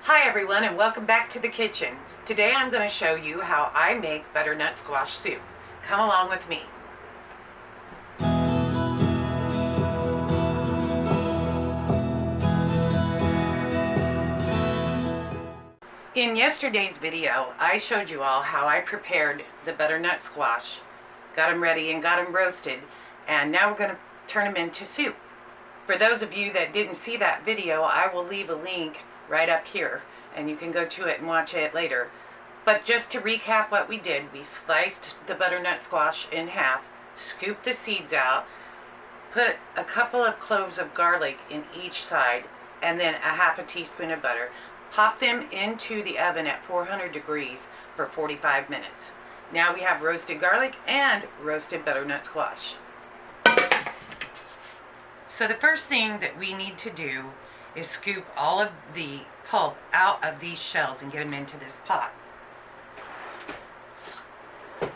Hi everyone, and welcome back to the kitchen. Today I'm going to show you how I make butternut squash soup. Come along with me. In yesterday's video, I showed you all how I prepared the butternut squash, got them ready and got them roasted, and now we're going to turn them into soup. For those of you that didn't see that video, I will leave a link right up here, and you can go to it and watch it later. But just to recap what we did, we sliced the butternut squash in half, scooped the seeds out, put a couple of cloves of garlic in each side, and then a half a teaspoon of butter. Pop them into the oven at 400 degrees for 45 minutes. Now we have roasted garlic and roasted butternut squash. So the first thing that we need to do is scoop all of the pulp out of these shells and get them into this pot. And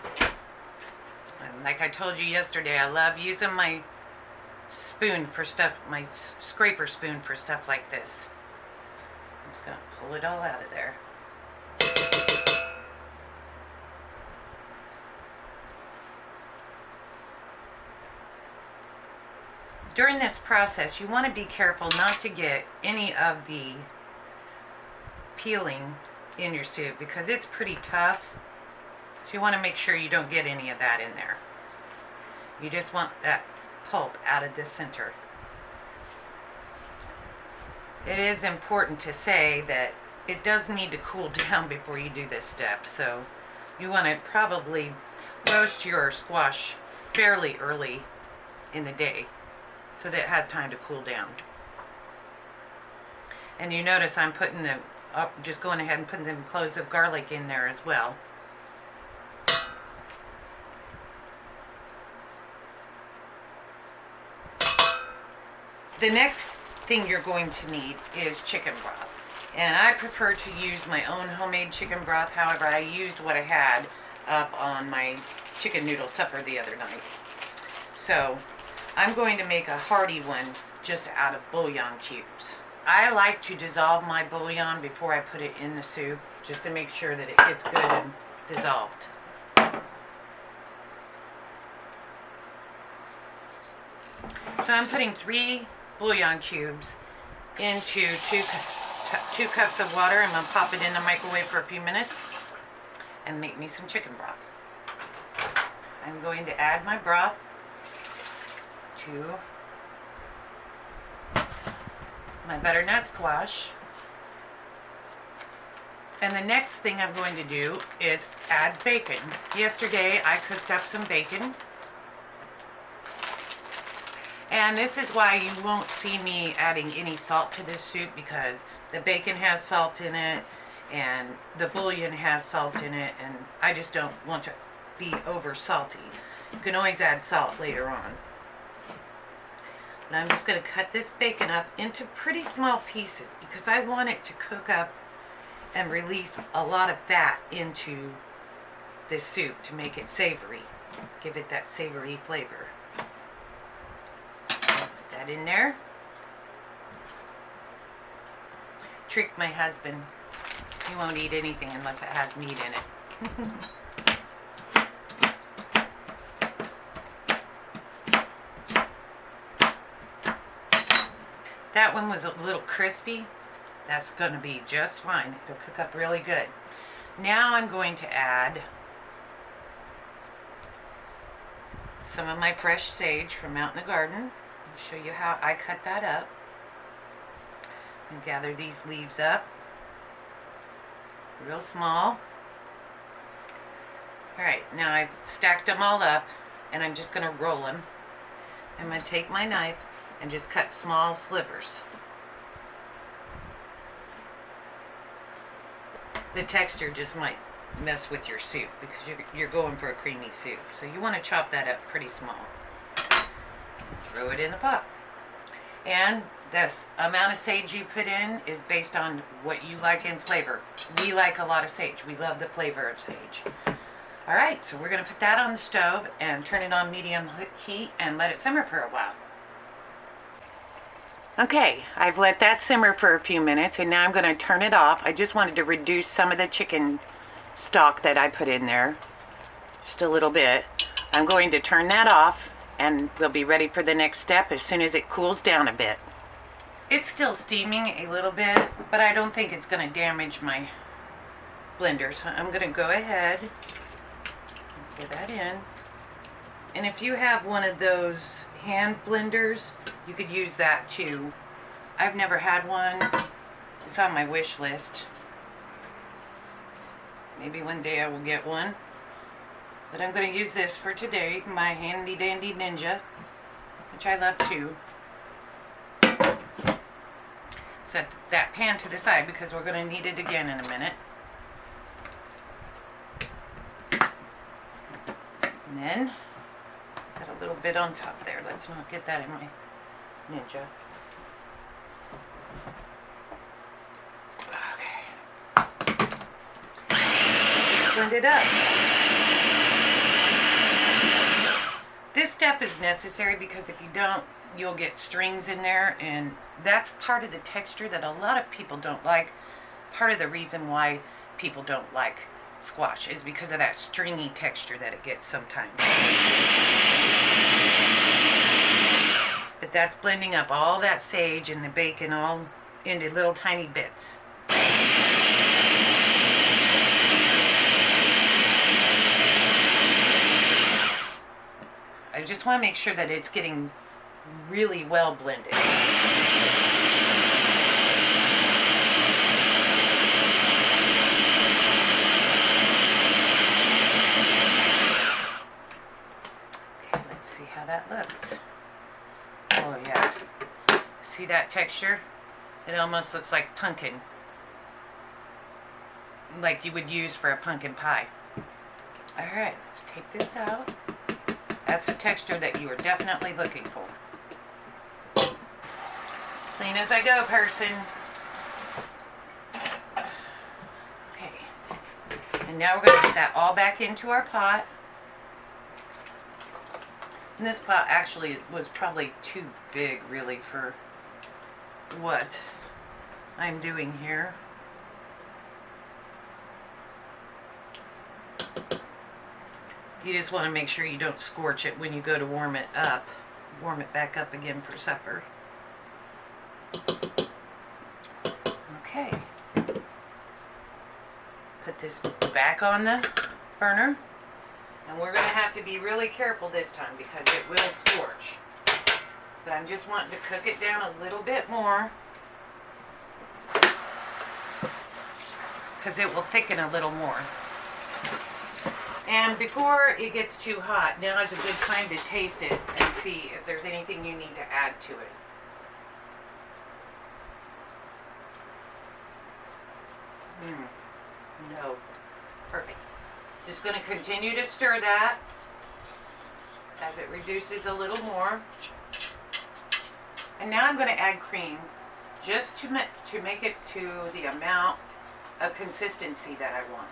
like I told you yesterday, I love using my spoon for stuff, my scraper spoon for stuff like this. I'm just going to pull it all out of there. During this process, you want to be careful not to get any of the peeling in your soup because it's pretty tough. So you want to make sure you don't get any of that in there. You just want that pulp out of the center. It is important to say that it does need to cool down before you do this step. So you want to probably roast your squash fairly early in the day, so that it has time to cool down. And you notice I'm putting them up, just going ahead and putting them cloves of garlic in there as well. The next thing you're going to need is chicken broth. And I prefer to use my own homemade chicken broth. However, I used what I had up on my chicken noodle supper the other night. So I'm going to make a hearty one just out of bouillon cubes. I like to dissolve my bouillon before I put it in the soup, just to make sure that it gets good and dissolved. So I'm putting 3 bouillon cubes into 2 cups of water. I'm going to pop it in the microwave for a few minutes and make me some chicken broth. I'm going to add my broth to my butternut squash. And the next thing I'm going to do is add bacon. Yesterday I cooked up some bacon. And this is why you won't see me adding any salt to this soup, because the bacon has salt in it and the bouillon has salt in it, and I just don't want to be over salty. You can always add salt later on. And I'm just going to cut this bacon up into pretty small pieces because I want it to cook up and release a lot of fat into this soup to make it savory. Give it that savory flavor. Put that in there. Trick my husband. He won't eat anything unless it has meat in it. That one was a little crispy. That's going to be just fine. It'll cook up really good. Now I'm going to add some of my fresh sage from out in the garden. I'll show you how I cut that up. And gather these leaves up real small. Alright, now I've stacked them all up and I'm just going to roll them. I'm going to take my knife and just cut small slivers. The texture just might mess with your soup because you're going for a creamy soup. So you want to chop that up pretty small. Throw it in the pot. And this amount of sage you put in is based on what you like in flavor. We like a lot of sage. We love the flavor of sage. Alright, so we're going to put that on the stove and turn it on medium heat and let it simmer for a while. Okay, I've let that simmer for a few minutes and now I'm going to turn it off. I just wanted to reduce some of the chicken stock that I put in there. Just a little bit. I'm going to turn that off and we'll be ready for the next step as soon as it cools down a bit. It's still steaming a little bit, but I don't think it's going to damage my blender. So I'm going to go ahead and get that in. And if you have one of those hand blenders, you could use that too. I've never had one. It's on my wish list. Maybe one day I will get one. But I'm going to use this for today, my handy dandy Ninja, which I love too. Set that pan to the side because we're going to need it again in a minute. And then, got a little bit on top there. Let's not get that in my Ninja. Okay. Blend it up. This step is necessary because if you don't, you'll get strings in there, and that's part of the texture that a lot of people don't like. Part of the reason why people don't like squash is because of that stringy texture that it gets sometimes. But that's blending up all that sage and the bacon all into little tiny bits. I just want to make sure that it's getting really well blended. Okay, let's see how that looks. Oh yeah. See that texture? It almost looks like pumpkin. Like you would use for a pumpkin pie. Alright, let's take this out. That's the texture that you are definitely looking for. Clean as I go, person. Okay. And now we're going to put that all back into our pot. And this pot actually was probably too big, really, for what I'm doing here. You just want to make sure you don't scorch it when you go to warm it up. Warm it back up again for supper. Okay. Put this back on the burner. And we're going to have to be really careful this time because it will scorch. But I'm just wanting to cook it down a little bit more, because it will thicken a little more. And before it gets too hot, now is a good time to taste it and see if there's anything you need to add to it. No. Perfect. Just going to continue to stir that as it reduces a little more. And now I'm going to add cream just to make it to the amount of consistency that I want.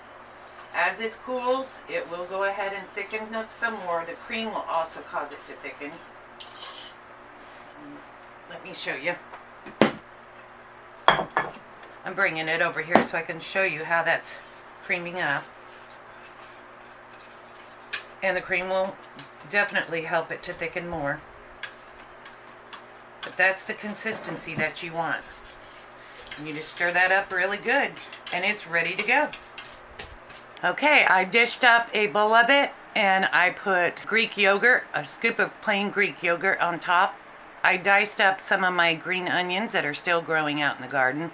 As this cools, it will go ahead and thicken up some more. The cream will also cause it to thicken. Let me show you. I'm bringing it over here so I can show you how that's creaming up. And the cream will definitely help it to thicken more. But that's the consistency that you want. And you just stir that up really good, and it's ready to go. Okay, I dished up a bowl of it, and I put Greek yogurt, a scoop of plain Greek yogurt on top. I diced up some of my green onions that are still growing out in the garden,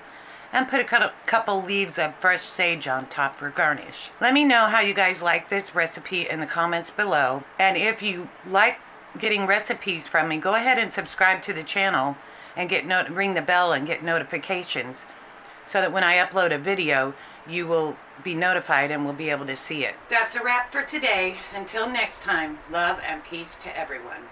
and put a couple leaves of fresh sage on top for garnish. Let me know how you guys like this recipe in the comments below. And if you like getting recipes from me, go ahead and subscribe to the channel and ring the bell and get notifications so that when I upload a video, you will be notified and will be able to see it. That's a wrap for today. Until next time, love and peace to everyone.